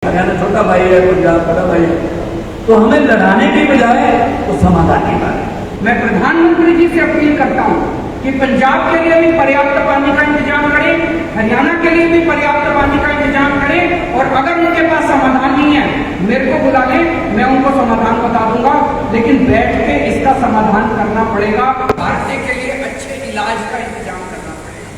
हरियाणा छोटा भाई है, पंजाब बड़ा भाई है, तो हमें लड़ाने की बजाय तो समाधान की बात है। मैं प्रधानमंत्री जी से अपील करता हूं कि पंजाब के लिए भी पर्याप्त पानी का इंतजाम करें, हरियाणा के लिए भी पर्याप्त पानी का इंतजाम करें, और अगर उनके पास समाधान नहीं है मेरे को बुला लें, मैं उनको समाधान बता दूंगा, लेकिन बैठ के इसका समाधान करना पड़ेगा। भारतीय के लिए अच्छे इलाज का इंतजाम करना पड़ेगा।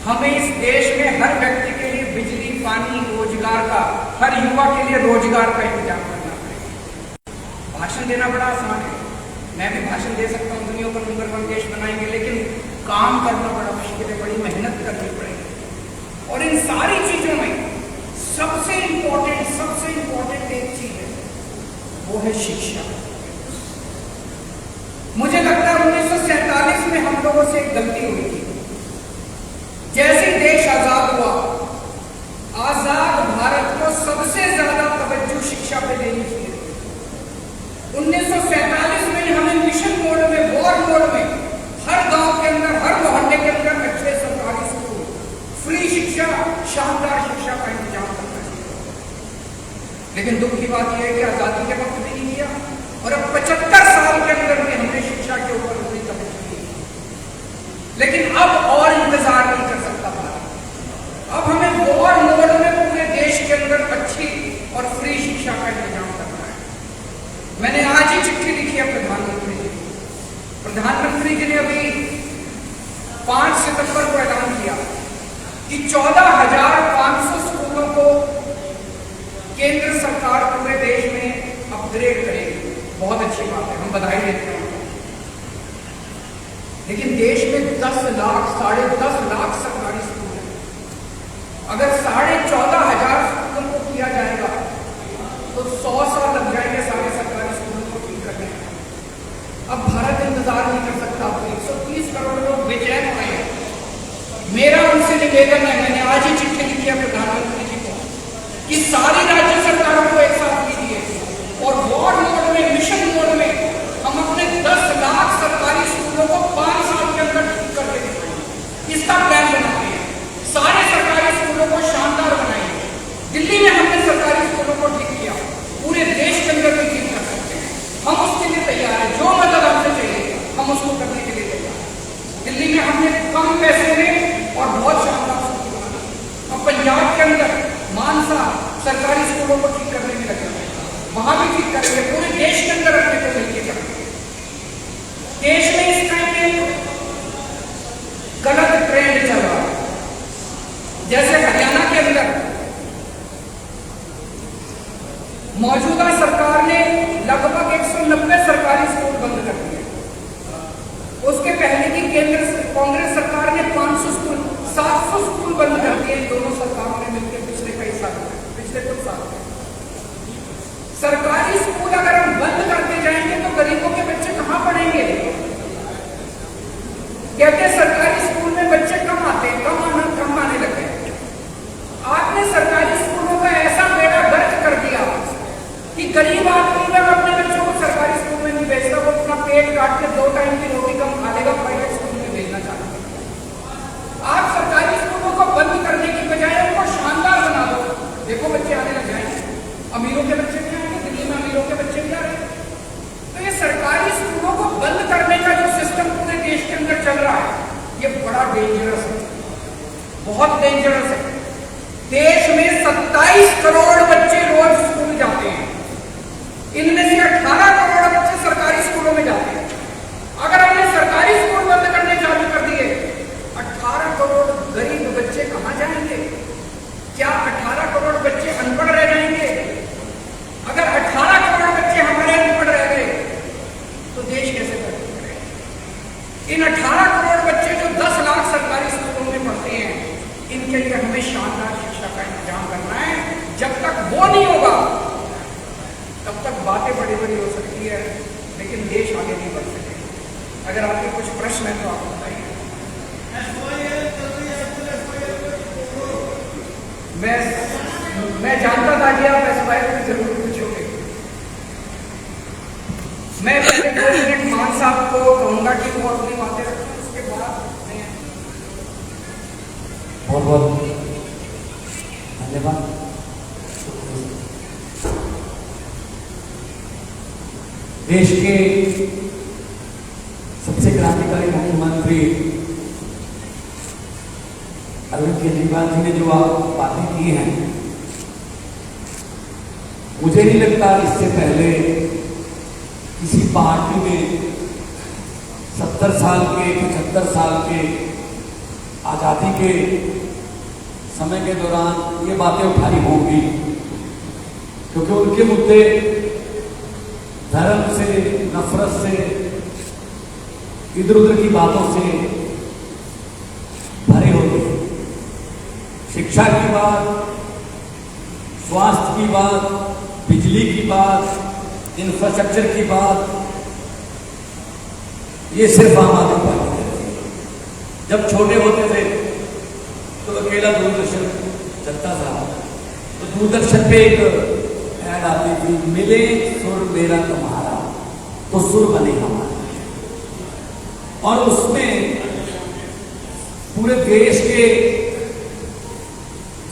हमें इस देश में हर व्यक्ति के लिए बिजली, पानी, रोजगार का, हर युवा के लिए रोजगार का इंतजाम करना पड़ेगा। भाषण देना बड़ा आसान है, मैं भी भाषण दे सकता हूँ, दुनिया का नंबर 1 देश बनाएंगे, लेकिन काम करना बड़ा मुश्किल है, बड़ी मेहनत करनी पड़ेगी। और इन सारी चीजों में सबसे इंपॉर्टेंट एक चीज है, वो है शिक्षा। मुझे लगता है 1947 में हम लोगों से एक गलती हुई थी। जैसे देश आजाद हुआ, आजाद भारत को सबसे ज्यादा तवज्जो शिक्षा पे देनी चाहिए। 1947 में हमें मिशन मोड में, वॉर मोड में, हर गांव के अंदर, हर मोहल्ले के अंदर अच्छे सरकारी स्कूल, फ्री शिक्षा, शानदार शिक्षा का इंतजाम करना चाहिए। लेकिन दुख की बात यह है कि आजादी के वक्त भी नहीं किया, और अब 75 साल के अंदर भी हमने शिक्षा के ऊपर कोई तवज्जो नहीं की। लेकिन अब और इंतजार नहीं कर सकता भारत। अब हमें वॉर मोड में पूरे देश के अंदर अच्छी और फ्री शिक्षा का इंतजाम करना है। मैंने आज ही चिट्ठी लिखी है प्रधानमंत्री जी। प्रधानमंत्री जी ने अभी 5 सितंबर को ऐलान किया कि 14,500 स्कूलों को केंद्र सरकार पूरे देश में अपग्रेड करेगी। बहुत अच्छी बात है, हम बधाई देते हैं। लेकिन देश में 10 लाख, 10.5 लाख सरकारी स्कूल हैं। अगर 14,500 स्कूलों को किया जाएगा तो 100 साल लग जाएंगे सारे सरकारी स्कूलों को ठीक करने में। अब भारत इंतजार नहीं कर सकता। 130 करोड़ लोग बेचैन हो रहे हैं। मेरा उनसे निवेदन है, मैंने आज ही चिट्ठी लिखी है प्रधानमंत्री जी को, कि सारी राज्य सरकारों को एक साथ लीजिए और वॉर मोड में, मिशन मोड में हम अपने 10 लाख सरकारी स्कूलों को 5 साल के अंदर ठीक कर देंगे। इसका प्लान बनाते हैं, सारे सरकारी स्कूलों को शानदार बनाएंगे। दिल्ली में हमने सरकारी स्कूलों को ठीक किया, पूरे देश के अंदर भी ठीक कर सकते हैं। हम उसके लिए तैयार हैं, जो मदद हमसे चाहिए हम उसको करने के लिए तैयार हैं। दिल्ली में हमने कम पैसे में और बहुत शानदार स्कूल बनाए। अब पंजाब के अंदर मानसा सरकारी स्कूलों को ठीक करने में लगे, वहां भी ठीक करेंगे। पूरे देश के अंदर अपने को मिलकर करेंगे। देश में इस टाइम में गलत ट्रेंड चल रहा है। जैसे हरियाणा के अंदर मौजूदा सरकार ने लगभग 190 सरकारी स्कूल बंद कर दिए। उसके पहले की कांग्रेस सरकार ने 500 स्कूल, 700 स्कूल बंद कर दिए। दोनों सरकारों ने मिलकर पिछले कई सालों में, पिछले कुछ सालों में। सरकारी स्कूल अगर हम बंद करते जाएंगे तो गरीबों के बच्चे कहां पढ़ेंगे? कहते सरकारी स्कूल में बच्चे कम आते हैं, कम आने लगे। आपने सरकारी स्कूलों का ऐसा बेड़ा गर्क कर दिया कि गरीब आदमी जब अपने बच्चों को सरकारी स्कूल में नहीं भेजता, वो अपना पेट काट के 2 टाइम की रोटी कम खा लेगा, प्राइवेट स्कूल में भेजना चाहता है। आप सरकारी स्कूलों को बंद करने की बजाय उनको शानदार बना दो, देखो बच्चे आने लग जाएंगे। अमीरों के बच्चे भी आएंगे, दिल्ली में अमीरों के बच्चे भी आ रहे हैं। तो ये सरकारी स्कूलों को बंद करने का जो सिस्टम पूरे देश के अंदर चल रहा है, ये बड़ा डेंजरस है, बहुत डेंजरस है। देश में 27 करोड़ बच्चे रोज स्कूल जाते हैं, इनमें से 18 करोड़ बच्चे सरकारी स्कूलों में जाते हैं। अगर हमने सरकारी स्कूल बंद करने चालू कर दिए, 18 करोड़ गरीब बच्चे कहां जाएंगे? क्या 18 करोड़ बच्चे अनपढ़ रह जाएंगे? अगर 18 करोड़ बच्चे हमारे अनपढ़ रह गए तो देश कैसे तरक्की करेगा? इन 18 करोड़ बच्चे जो 10 लाख सरकारी स्कूलों में पढ़ते हैं, इनके लिए हमें शानदार शिक्षा का इंतजाम करना है। जब तक वो नहीं होगा तब तक बातें बड़ी बड़ी हो सकती है, लेकिन देश आगे नहीं बढ़ सकेगा। अगर आपके कुछ प्रश्न है तो आप बताइए। मैं जानता था कि आप इस बारे में जरूर पूछोगे। मैं पहले 2 मिनट मान साहब को कहूंगा कि वो अपनी बातें रखें, उसके बाद बहुत बहुत धन्यवाद। देश के सबसे क्रांतिकारी मुख्यमंत्री अरविंद केजरीवाल जी ने जो बातें की हैं, मुझे नहीं लगता इससे पहले किसी पार्टी में 70 साल के 75 साल के आज़ादी के समय के दौरान ये बातें उठाई होंगी, क्योंकि उनके मुद्दे धर्म से, नफरत से, इधर उधर की बातों से भरे होते हैं। शिक्षा की बात, स्वास्थ्य की बात, बिजली की बात, इंफ्रास्ट्रक्चर की बात, ये सिर्फ आम आदमी पार्टी करती है। जब छोटे होते थे तो अकेला दूरदर्शन चलता था, तो दूरदर्शन पे एक ऐड आती थी, मिले सुर मेरा तुम्हारा तो सुर बने हमारा, और उसमें पूरे देश के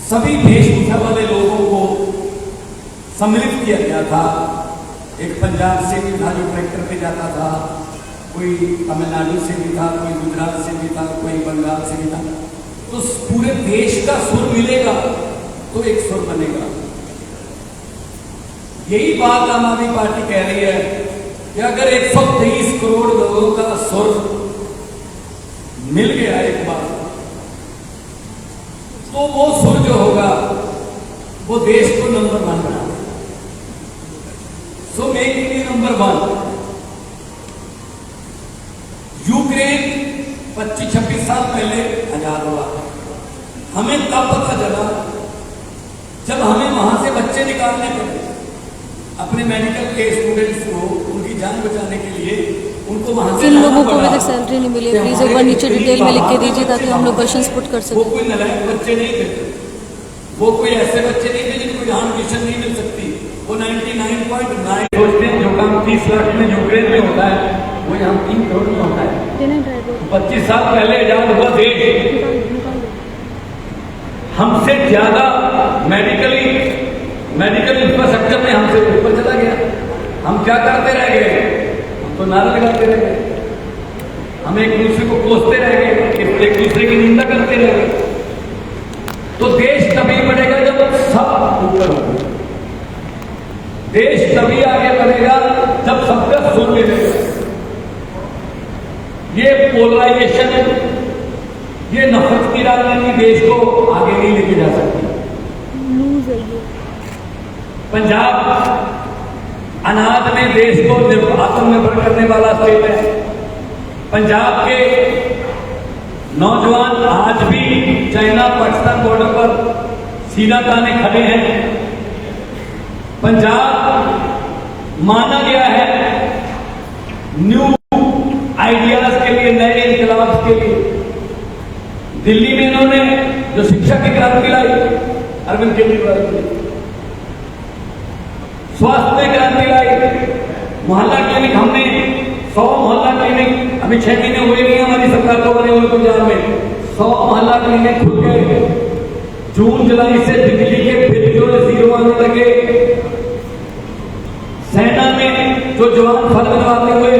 सभी वेशभूषा वाले लोगों को सम्मिलित किया गया था। एक पंजाब से भी था जो ट्रैक्टर पे जाता था, कोई तमिलनाडु से भी था, कोई गुजरात से भी था, कोई बंगाल से भी था। तो पूरे देश का सुर मिलेगा तो एक सुर बनेगा। यही बात आम आदमी पार्टी कह रही है कि अगर 123 करोड़ लोगों का सुर मिल गया एक बार, तो वो सुर जो होगा वो देश को नंबर 1 बना देगा। So make India number 1। Ukraine 25-26 साल पहले आजाद हुआ। हमें तब पता चला जब हमें वहां से बच्चे निकालने पड़े, अपने मेडिकल के स्टूडेंट्स को उनकी जान बचाने के लिए उनको वहां से। जिन लोगों को अभी तक सैलरी नहीं मिली, प्लीज एक बार नीचे डिटेल में लिख के दीजिए ताकि हम लोग क्वेश्चंस पुट कर सकें। वो कोई नालायक बच्चे नहीं थे, वो कोई ऐसे बच्चे नहीं थे जिनको यहाँ एडमिशन नहीं मिल सकती। वो 99.9 सोचते हैं जो काम 30 लाख में यूक्रेन में होता है वो यहाँ 3 करोड़ में होता है। 25 साल पहले आजाद हुआ देश हमसे ज्यादा मेडिकल इंफ्रास्ट्रक्चर में हमसे ऊपर चला गया। हम क्या करते रह गए? हम तो नारा लगाते रह गए, हम एक दूसरे को कोसते रह गए, एक दूसरे की निंदा करते रह गए। तो देश तभी बढ़ेगा जब सब ऊपर होगा। देश तभी आगे बढ़ेगा जब सबका सुर मिलेगा। ये पोलराइजेशन, ये नफरत की राजनीति देश को आगे नहीं लेके जा सकती। पंजाब अनाज में देश को आत्मनिर्भर करने वाला स्टेट है। पंजाब के नौजवान आज भी चाइना पाकिस्तान बॉर्डर पर सीना ताने खड़े हैं। पंजाब माना गया है न्यू आइडियाज के लिए, नए इनकलाब के लिए। दिल्ली में इन्होंने जो शिक्षा की क्रांति लाई अरविंद केजरीवाल ने, स्वास्थ्य में क्रांति लाई, मोहल्ला क्लिनिक हमने 100 मोहल्ला क्लिनिक, अभी 6 महीने हुए नहीं हमारी सरकार को बने हुए पंजाब में 100 मोहल्ला क्लिनिक खुल गए। जून जुलाई से बिजली के बिल जो 0 आने लगे। सेना में जो जवान फल बनवाते हुए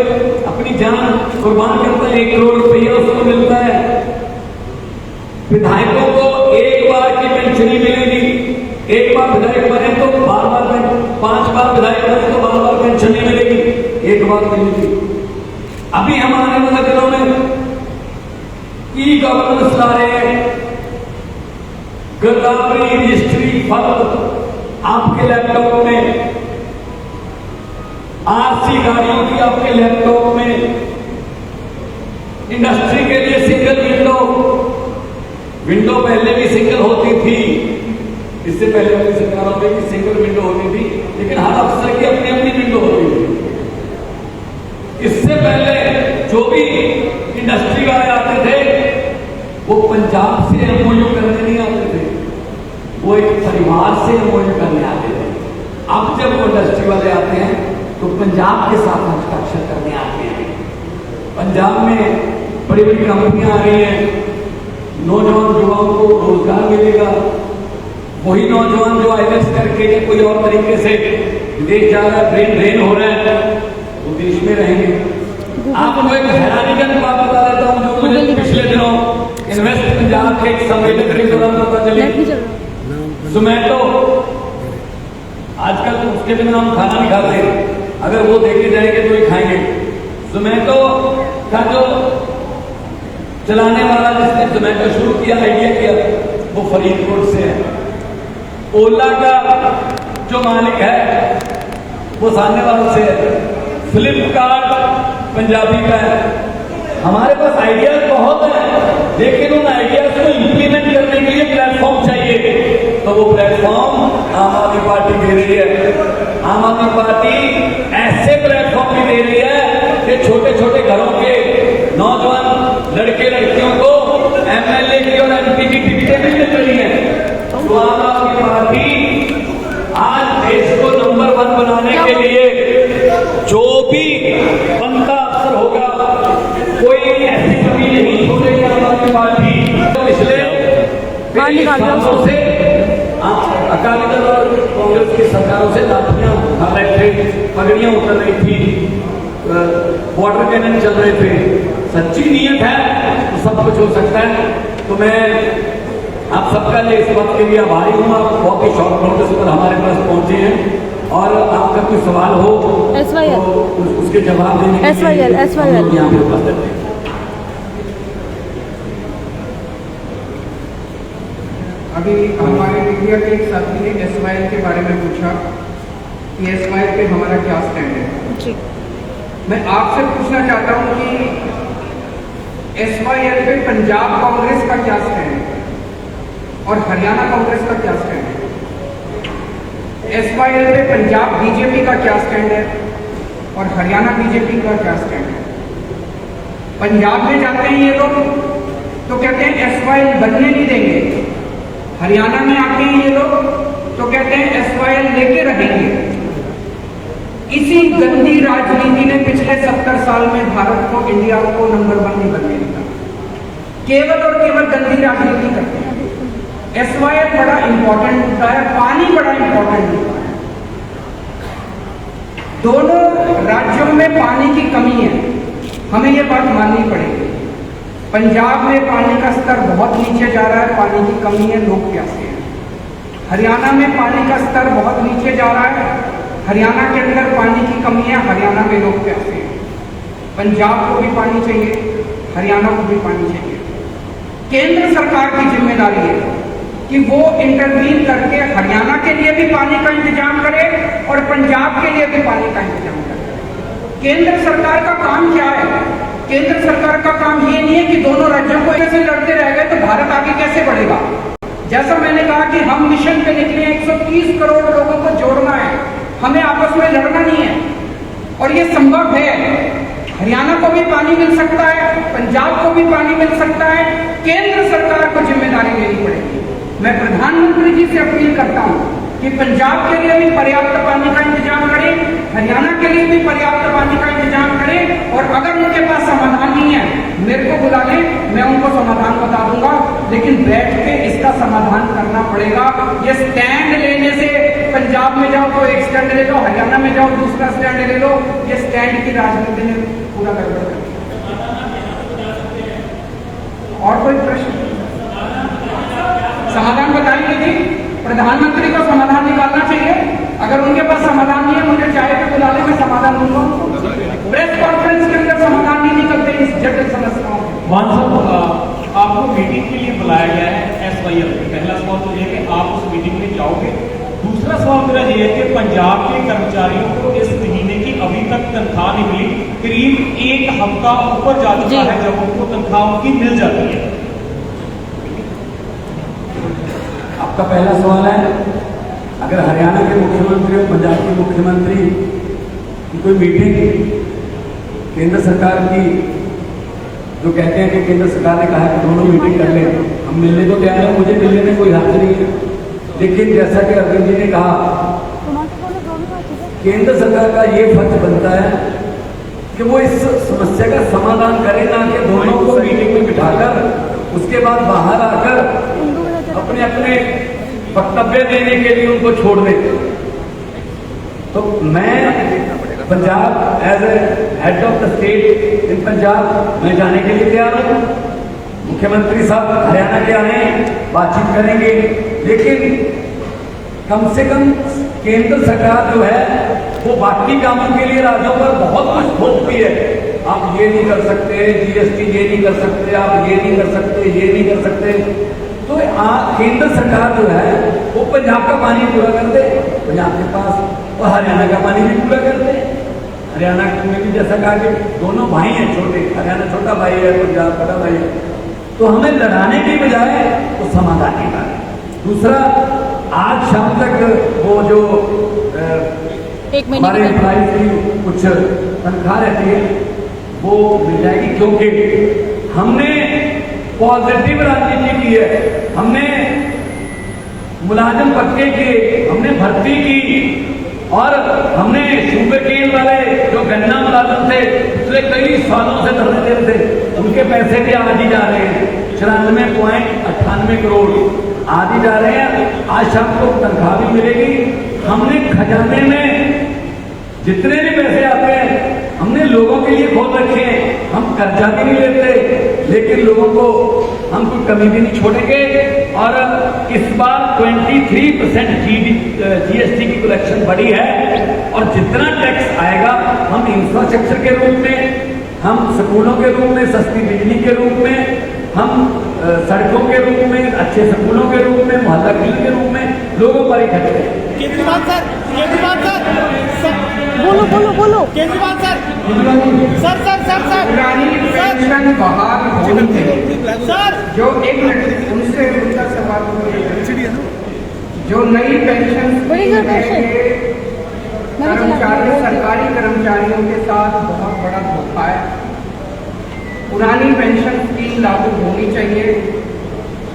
अपनी जान कुर्बान करता है, 1 करोड़ रुपया उसको मिलता है। विधायकों को एक बार की पेंशन मिलेगी। एक बार विधायक बने तो बार-बार, 5 बार विधायक बने तो बार-बार पेंशन नहीं मिलेगी, एक बार मिलेगी। अभी हम आने वाले दिनों में ई गवर्नेंस ला रहे हैं। गिरदावरी, रजिस्ट्री, फल आपके लैपटॉप में, आरसी गाड़ियों की आपके लैपटॉप में। इंडस्ट्री के लिए सिंगल विंडो पहले भी सिंगल होती थी, इससे पहले वाली सरकारों में भी सिंगल विंडो होती थी, लेकिन हर अफसर की अपनी अपनी विंडो होती थी। इससे पहले जो भी इंडस्ट्री वाले आते थे वो पंजाब से एमओयू करने नहीं आते थे, वो एक परिवार से एमओयू करने आते थे। अब जब वो इंडस्ट्री वाले आते हैं तो पंजाब के साथ हस्ताक्षर करने आते हैं। पंजाब में बड़ी बड़ी कंपनियां आ रही हैं, नौजवान युवाओं को रोजगार मिलेगा। वही नौजवान जो आईएलटीएस करके या कोई और तरीके से विदेश जा रहा है, ब्रेन ड्रेन हो रहा है, वो देश में रहेंगे। आपको एक हैरानीजनक बात बता देता हूँ जो मुझे पिछले दिनों इन्वेस्ट पंजाब के एक सम्मेलन के दौरान पता चली। जोमैटो आजकल उसके बिना हम खाना नहीं खाते, अगर वो देखे जाएंगे तो ही खाएंगे। जोमैटो का जो चलाने वाला जिसने जोमैटो शुरू किया, आइडिया किया, वो फरीदकोट से है। ओला का जो मालिक है वो सानेवाल से है। फ्लिपकार्ट पंजाबी का है। हमारे पास आइडियाज बहुत हैं, लेकिन उन आइडियाज को इंप्लीमेंट करने के लिए प्लेटफॉर्म चाहिए, तो वो प्लेटफॉर्म आम आदमी पार्टी दे रही है। आम आदमी पार्टी ऐसे प्लेटफॉर्म भी दे रही है कि छोटे छोटे घरों के नौजवान लड़के लड़कियों को एमएलए की और एमपी की टिकटें भी मिल रही हैं। तो आम आदमी पार्टी आज देश को नंबर 1 बनाने के लिए जो भी बनता अफसर होगा, कोई ऐसी कमी नहीं छोड़ेगी आम आदमी पार्टी। तो पिछले 23 सालों से अकाली दल और कांग्रेस की सरकारों से लाठियां उठा रहे थे, पगड़ियां उतर रही थी, वाटर कैनन चल रहे थे। सच्ची नीयत है तो सब कुछ हो सकता है। तो मैं आप सबका लिए इस बात के लिए आभारी हूँ। आप बहुत ही शॉर्ट नोटिस पर हमारे पास पहुंचे हैं और आपका कोई सवाल हो तो उसके जवाब देने के लिए यहाँ पे उपस्थित हैं। अभी हमारे मीडिया के एक साथी ने SYL के बारे में पूछा कि SYL पे हमारा क्या स्टैंड है। मैं आपसे पूछना चाहता हूं कि SYL पे पंजाब कांग्रेस का क्या स्टैंड है और हरियाणा कांग्रेस का क्या स्टैंड है। SYL पे पंजाब बीजेपी का क्या स्टैंड है और हरियाणा बीजेपी का क्या स्टैंड है। पंजाब में जाते हैं ये लोग तो कहते हैं SYL बनने नहीं देंगे, हरियाणा में आते हैं ये लोग तो कहते हैं SYL लेके रहेंगे। इसी गंदी राजनीति ने पिछले 70 साल में भारत को, इंडिया को नंबर 1 नहीं बनने दिया। केवल और केवल गंदी राजनीति करते हैं। SYL बड़ा इंपॉर्टेंट होता है, पानी बड़ा इंपॉर्टेंट होता है। दोनों राज्यों में पानी की कमी है, हमें यह बात माननी पड़ेगी। पंजाब में पानी का स्तर बहुत नीचे जा रहा है, पानी की कमी है, लोग प्यासे हैं। हरियाणा में पानी का स्तर बहुत नीचे जा रहा है, हरियाणा के अंदर पानी की कमी है, हरियाणा में लोग प्यासे हैं। पंजाब को भी पानी चाहिए, हरियाणा को भी पानी चाहिए। केंद्र सरकार की जिम्मेदारी है कि वो इंटरवीन करके हरियाणा के लिए भी पानी का इंतजाम करे और पंजाब के लिए भी पानी का इंतजाम करे। केंद्र सरकार का काम क्या है? केंद्र सरकार का काम ये नहीं है कि दोनों राज्यों को ऐसे लड़ते रह गए तो भारत आगे कैसे बढ़ेगा। जैसा मैंने कहा कि हम मिशन पे निकले, 130 करोड़ लोगों को जोड़ना है, हमें आपस में लड़ना नहीं है और ये संभव है। हरियाणा को भी पानी मिल सकता है, पंजाब को भी पानी मिल सकता है। केंद्र सरकार को जिम्मेदारी लेनी पड़ेगी। मैं प्रधानमंत्री जी से अपील करता हूं कि पंजाब के लिए भी पर्याप्त पानी का इंतजाम करें, हरियाणा के लिए भी पर्याप्त पानी का इंतजाम करें और अगर उनके पास समाधान नहीं है मेरे को बुला लें, मैं उनको समाधान बता दूंगा, लेकिन बैठ के इसका समाधान करना पड़ेगा। ये स्टैंड लेने से पंजाब में जाओ तो एक स्टैंड ले लो, हरियाणा में जाओ दूसरा स्टैंड ले लो, ये स्टैंड की राजनीति ने पूरा गड़बड़ कर दिया। और कोई प्रश्न? समाधान बताएंगे जी, प्रधानमंत्री को समाधान निकालना चाहिए। अगर उनके पास समाधान नहीं है मुझे चाय पे बुला ले, मैं समाधान दूंगा। प्रेस कॉन्फ्रेंस के अंदर समाधान नहीं निकलते इस जटिल समस्याओं के। आपको मीटिंग के लिए बुलाया गया है SYL। पहला सवाल तो ये है कि आप उस मीटिंग में जाओगे। दूसरा सवाल मेरा ये है कि पंजाब के कर्मचारियों को इस महीने की अभी तक तनख्वाह नहीं मिली, करीब 1 हफ्ता ऊपर जा चुका है जब उनको तनख्वाह उनकी मिल जाती है। आपका पहला सवाल है, अगर हरियाणा के मुख्यमंत्री और पंजाब के मुख्यमंत्री की कोई मीटिंग केंद्र सरकार की, जो कहते हैं कि केंद्र सरकार ने कहा कि दोनों मीटिंग कर ले, हम मिलने को तैयार हैं, मुझे मिलने में कोई हर्ज नहीं है। लेकिन जैसा कि अरविंद जी ने कहा, केंद्र सरकार का ये फर्ज बनता है कि वो इस समस्या का समाधान करे, ना कि दोनों को मीटिंग में बिठाकर उसके बाद बाहर आकर अपने अपने वक्तव्य देने के लिए उनको छोड़ देते। तो मैं Punjab as a head of the state in Punjab मैं जाने के लिए तैयार हूँ। मुख्यमंत्री साहब हरियाणा के आए, बातचीत करेंगे, लेकिन कम से कम केंद्र सरकार जो है वो बाकी कामों के लिए राज्यों पर बहुत कुछ थोपती है। आप ये नहीं कर सकते, जीएसटी ये नहीं कर सकते, आप ये नहीं कर सकते, ये नहीं कर सकते। तो केंद्र सरकार जो है वो पंजाब का पानी पूरा कर दे, पंजाब के पास, और हरियाणा का पानी भी पूरा कर दे। हरियाणा में भी जैसा कहा कि दोनों भाई हैं छोटे, हरियाणा छोटा भाई है, पंजाब बड़ा भाई है। तो हमें लड़ाने की बजाय वो समाधान निकालें। दूसरा, आज शाम तक वो जो हमारे एम्प्लॉइज की कुछ तनख्वाह रहती है वो मिल जाएगी, क्योंकि हमने पॉजिटिव राजनीति की है। हमने मुलाजिम पक्के किए, हमने भर्ती की, और हमने शुगर केन वाले जो गन्ना मुलाजिम थे पिछले कई सालों से धरने दे रहे थे, उनके पैसे भी आज ही जा रहे हैं, 94.98 करोड़ आज ही जा रहे हैं। आज शाम को तनख्वाह भी मिलेगी। हमने खजाने में जितने भी पैसे आते हैं हमने लोगों के लिए खोल रखे हैं। हम कर्जा भी नहीं लेते, लेकिन लोगों को हम कोई कमी भी नहीं छोड़ेंगे। और इस बार 23% जीएसटी की कलेक्शन बढ़ी है, और जितना टैक्स आएगा हम इंफ्रास्ट्रक्चर के रूप में, हम स्कूलों के रूप में, सस्ती बिजली के रूप में, हम सड़कों के रूप में, अच्छे स्कूलों के रूप में, मोहल्ला क्लिनिक के रूप में लोगों पर इकट्ठे हैं। केजरीवाल सर, बोलो केजरीवाल सर, पुरानी पेंशन बहाल होनी चाहिए सर, जो एक मिनट उनसे उनका सवाल जो नई पेंशन कर्मचारी, सरकारी कर्मचारियों के साथ बहुत बड़ा धोखा है। पुरानी पेंशन स्कीम लागू होनी चाहिए।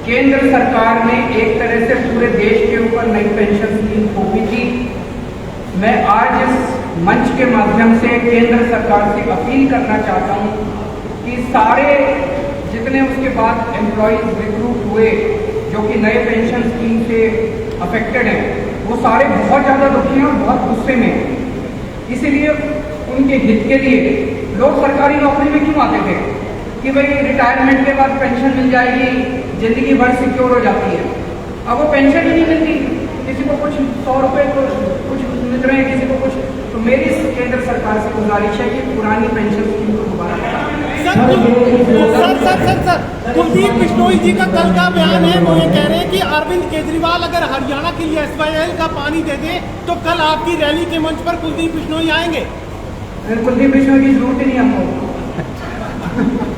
केंद्र सरकार ने एक तरह से पूरे देश के ऊपर नई पेंशन स्कीम थोपी थी। मैं आज इस मंच के माध्यम से केंद्र सरकार से अपील करना चाहता हूं कि सारे जितने उसके बाद एम्प्लॉयज रिक्रूट हुए जो कि नए पेंशन स्कीम से अफेक्टेड हैं, वो सारे बहुत ज़्यादा दुखी हैं और बहुत गुस्से में हैं। इसीलिए उनके हित के लिए लोग सरकारी नौकरी में क्यों आते थे कि भाई रिटायरमेंट के बाद पेंशन मिल जाएगी, जिंदगी भर सिक्योर हो जाती है। अब वो पेंशन ही नहीं मिलती, किसी को कुछ 100 रुपये को कुछ मिल रहे हैं, किसी को कुछ। तो मेरी केंद्र सरकार से गुजारिश है कि पुरानी पेंशन स्कीम को दोबारा सर, कुलदीप बिश्नोई जी का कल का बयान है, वो ये कह रहे हैं कि अरविंद केजरीवाल अगर हरियाणा के लिए SYL का पानी दे दे तो कल आपकी रैली के मंच पर कुलदीप बिश्नोई आएंगे। कुलदीप बिश्नोई की जरूरत ही नहीं हमको।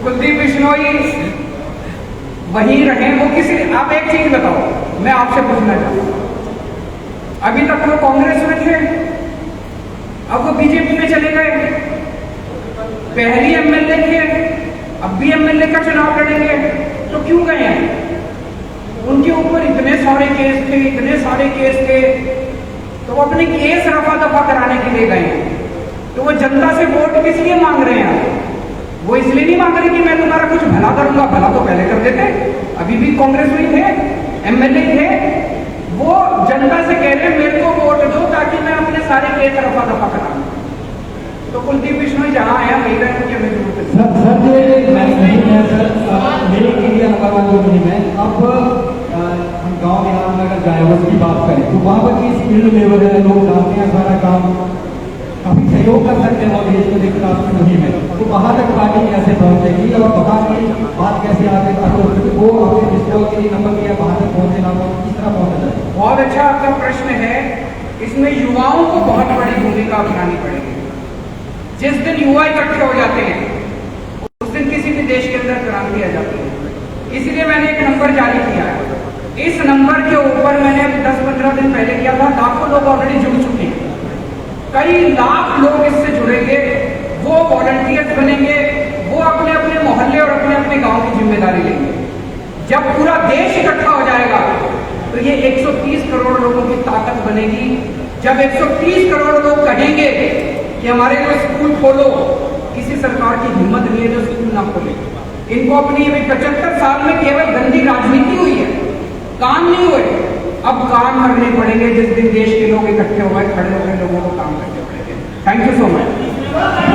कुलदीप बिश्नोई वहीं रहे, वो किसी, आप एक चीज बताओ, मैं आपसे पूछना चाहता हूँ, अभी तक वो कांग्रेस में थे, अब वो बीजेपी में चले गए, पहली एमएलए थे, अब भी एमएलए का चुनाव लड़ेंगे, तो क्यों गए हैं? उनके ऊपर इतने सारे केस थे, इतने सारे केस थे, तो वो अपने केस रफा दफा कराने के लिए गए हैं। तो वो जनता से वोट किस लिए मांग रहे हैं? वो इसलिए नहीं मांग रहे कि मैं तुम्हारा कुछ भला करूंगा, भला तो पहले कर देते, अभी भी कांग्रेस में थे, एमएलए थे। वो जनता से कह रहे हैं मेरे को वोट दो ताकि मैं अपने सारे केस रफा दफा कराऊं। तो कुलदीप बिश्नोई जहां आया वही रहे, उनकी हमें जरूरत है। सर ये मैं नहीं है सर, मेरे के लिए नंबर 1 जो मुहिम है। अब हम गाँव देहात में अगर ड्राइवर्स की बात करें तो वहाँ पर की स्किल्ड लेबर है, लोग जानते हैं सारा काम, काफी सहयोग कर सकते हैं और देश को लेकर आपकी मुहिम है, तो वहाँ तक पार्टी कैसे पहुँचेगी और वहाँ की बात कैसे आगे वो अपने डिस्ट्रिक्ट के लिए नंबर किया, वहाँ तक पहुँचे ना पहुँचे, किस तरह पहुँचा जाए? बहुत अच्छा आपका प्रश्न है। इसमें युवाओं को बहुत बड़ी भूमिका अपनानी पड़ेगी। जिस दिन युवा इकट्ठे हो जाते हैं उस दिन किसी भी देश के अंदर क्रांति आ जाती है। इसलिए मैंने एक नंबर जारी किया है। इस नंबर के ऊपर मैंने 10-15 दिन पहले किया था, लाखों लोग ऑलरेडी जुड़ चुके हैं, कई लाख लोग इससे जुड़ेंगे, वो वॉलंटियर्स बनेंगे, वो अपने अपने मोहल्ले और अपने अपने गांव की जिम्मेदारी लेंगे। जब पूरा देश इकट्ठा हो जाएगा तो ये 130 करोड़ लोगों की ताकत बनेगी। जब 130 करोड़ लोग कहेंगे कि हमारे लिए स्कूल खोलो, किसी सरकार की हिम्मत नहीं है जो स्कूल ना खोले। इनको अपनी 75 साल में केवल गंदी राजनीति हुई है, काम नहीं हुए। अब काम करने पड़ेंगे जिस दिन देश के लोग इकट्ठे हो गए, खड़े हो गए, लोगों को काम करने पड़ेंगे। Thank you so much.